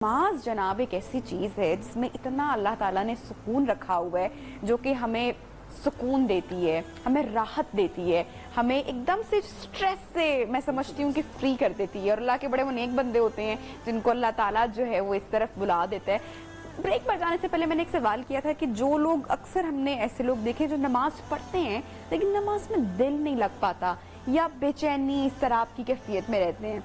नमाज जनाब एक ऐसी चीज़ है जिसमें इतना अल्लाह ताला ने सुकून रखा हुआ है जो कि हमें सुकून देती है, हमें राहत देती है, हमें एकदम से स्ट्रेस से मैं समझती हूँ कि फ्री कर देती है। और अल्लाह के बड़े वो नेक बंदे होते हैं जिनको अल्लाह ताला जो है वो इस तरफ बुला देता है। ब्रेक पर जाने से पहले मैंने एक सवाल किया था कि जो लोग अक्सर हमने ऐसे लोग देखे जो नमाज पढ़ते हैं लेकिन नमाज में दिल नहीं लग पाता या बेचैनी इस तरह की कैफियत में रहते हैं,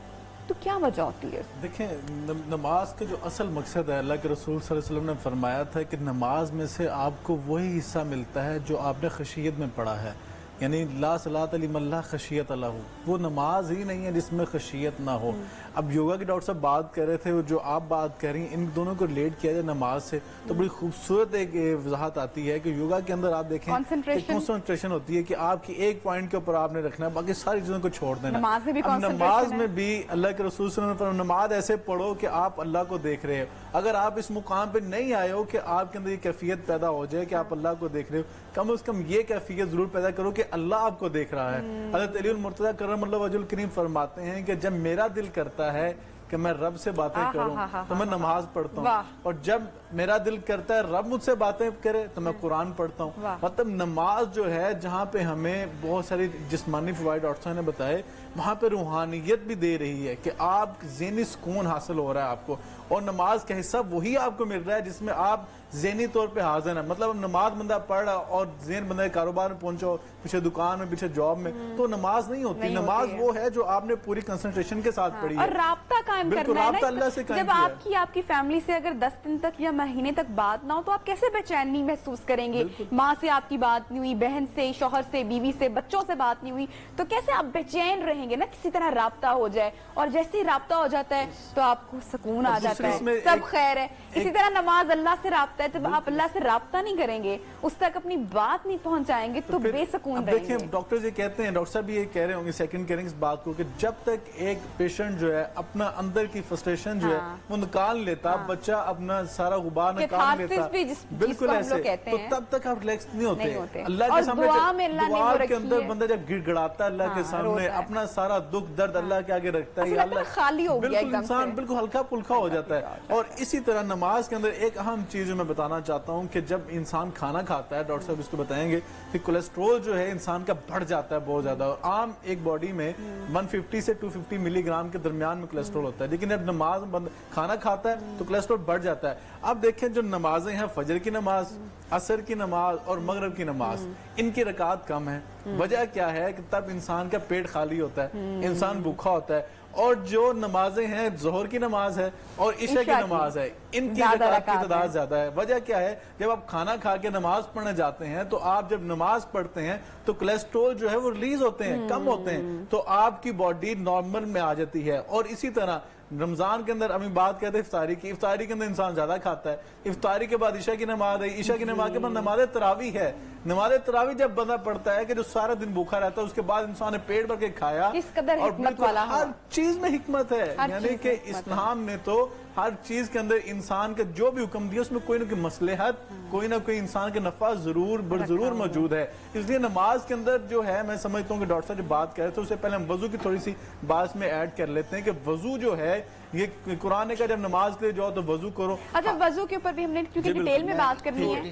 तो क्या वजह होती है? देखें, नमाज का जो असल मकसद है, अल्लाह के रसूल सल्लल्लाहु अलैहि वसल्लम ने फरमाया था कि नमाज में से आपको वही हिस्सा मिलता है जो आपने खशियत में पढ़ा है, यानी ला सलात लिमन ला खशियत लहू। वो नमाज ही नहीं है जिसमें खशियत ना हो। अब योगा के डॉक्टर साहब बात कर रहे थे, वो जो आप बात कर रही हैं, इन दोनों को रिलेट किया जाए नमाज से तो बड़ी खूबसूरत एक वजाहत आती है कि योगा के अंदर आप देखें कंसंट्रेशन होती है कि आपकी एक पॉइंट के ऊपर आपने रखना है, बाकी सारी चीजों को छोड़ देना। नमाज में भी अल्लाह के रसूल सल्लल्लाहु अलैहि वसल्लम नमाज ऐसे पढ़ो कि आप अल्लाह को देख रहे हो। अगर आप इस मुकाम पे नहीं आए हो कि आपके अंदर ये कैफियत पैदा हो जाए कि आप अल्लाह को देख रहे हो, कम से कम ये कैफियत जरूर पैदा करो कि अल्लाह आपको देख रहा है। हज़रत अली मुर्तज़ा करमल्लाहु वजहुल करीम फरमाते हैं कि जब मेरा दिल करता है कि मैं रब से बातें करूं तो मैं नमाज पढ़ता हूँ, और जब मेरा दिल करता है रब मुझसे बातें करे तो मैं कुरान पढ़ता हूँ। मतलब नमाज जो है जहाँ पे हमें बहुत सारी जिस्मानी फवाइद डॉक्टर साहब ने बताए, वहाँ पे रूहानियत भी दे रही है कि आप ज़हनी सुकून हासिल हो रहा है आपको, और नमाज का हिस्सा वही आपको मिल रहा है जिसमें आप ज़हनी तौर पे हाजिर है। मतलब नमाज बंदा पढ़ रहा और ज़हन बंदा कारोबार में पहुंचो, पीछे दुकान में, पीछे जॉब में, तो नमाज नहीं होती। नमाज वो है जो आपने पूरी कंसंट्रेशन के साथ पढ़ी है और राब्ता कायम करना है ना। अल्लाह से जब आपकी फैमिली से अगर 10 दिन तक या महीने तक बात ना हो तो आप कैसे बेचैनी महसूस करेंगे? माँ से आपकी बात नहीं हुई, बहन से, शौहर से, बीवी से, बच्चों से बात नहीं हुई, तो कैसे आप बेचैन रहेंगे ना? किसी तरह राब्ता हो जाए, और जैसे ही राब्ता हो जाता है तो आपको सुकून आ जाता है, सब खैर है। इसी तरह नमाज अल्लाह से राब्ता है, जब आप अल्लाह से राब्ता नहीं करेंगे, उस तक अपनी बात नहीं पहुंचाएंगे तो बेसुकून रहेंगे। देखिए, डॉक्टर ये कहते हैं, डॉक्टर साहब भी ये कह रहे होंगे, सेकंड करेंगे इस बात को, कि जब तक एक पेशेंट जो है अपना अंदर की फ्रस्ट्रेशन जो है वो निकाल लेता, बच्चा अपना सारा गुबार निकाल लेता, बिल्कुल ऐसे, तो तब तक आप रिलैक्स नहीं होते। अल्लाह के सामने दुआ के अंदर बंदा जब गिड़गिड़ाता है अल्लाह के सामने, अपना सारा दुख दर्द अल्लाह के आगे रखता है, खाली हो गया, इंसान बिल्कुल हल्का फुल्का हो जाता है। और इसी तरह नमाज के अंदर एक अहम चीज मैं बताना चाहता हूँ कि जब इंसान खाना खाता है, डॉक्टर साहब इसको बताएंगे कि कोलेस्ट्रोल जो है इंसान का बढ़ जाता है बहुत ज्यादा। और आम एक बॉडी में 150 से 250 मिलीग्राम के दरमियान में कोलेस्ट्रोल होता है, लेकिन जब नमाज बंद खाना खाता है तो कोलेस्ट्रोल बढ़ जाता है। अब देखें, जो नमाजें हैं, फजर की नमाज, असर की नमाज और मगरिब की नमाज, इनकी रकात कम है। वजह क्या है कि तब इंसान का पेट खाली होता है, इंसान भूखा होता है। और जो नमाजें हैं, जोहर की नमाज है और इशा की नमाज है, इनकी रकात की तादाद ज्यादा है। वजह क्या है? जब आप खाना खा के नमाज पढ़ने जाते हैं तो आप जब नमाज पढ़ते हैं तो कोलेस्ट्रोल जो है वो रिलीज होते हैं, कम होते हैं, तो आपकी बॉडी नॉर्मल में आ जाती है। और इसी तरह रमजान के अंदर अभी बात करते हैं इफ्तारी की, इफ्तारी के अंदर इंसान ज्यादा खाता है, इफ्तारी के बाद ईशा की नमाज है, ईशा की नमाज के बाद नमाज तरावी है। नमाज तरावी जब बंदा पढ़ता है कि जो सारा दिन भूखा रहता है, उसके बाद इंसान ने पेट भर के खाया, और बिल्कुल हर चीज में हिकमत है, यानी कि इस्लाम ने तो हर चीज के अंदर इंसान के जो भी हुक्म दिया उसमें कोई ना कोई मसलहत, कोई ना कोई इंसान के नफा जरूर मौजूद है। इसलिए नमाज के अंदर जो है, मैं समझता हूँ कि डॉक्टर साहब जो बात कर रहे थे उससे पहले हम वजू की थोड़ी सी बात में ऐड कर लेते हैं कि वजू जो है, ये कुरान ने कहा जब नमाज के लिए जाओ तो वजू करो। अच्छा, वजू के ऊपर भी हमने क्योंकि डिटेल में बात करनी है।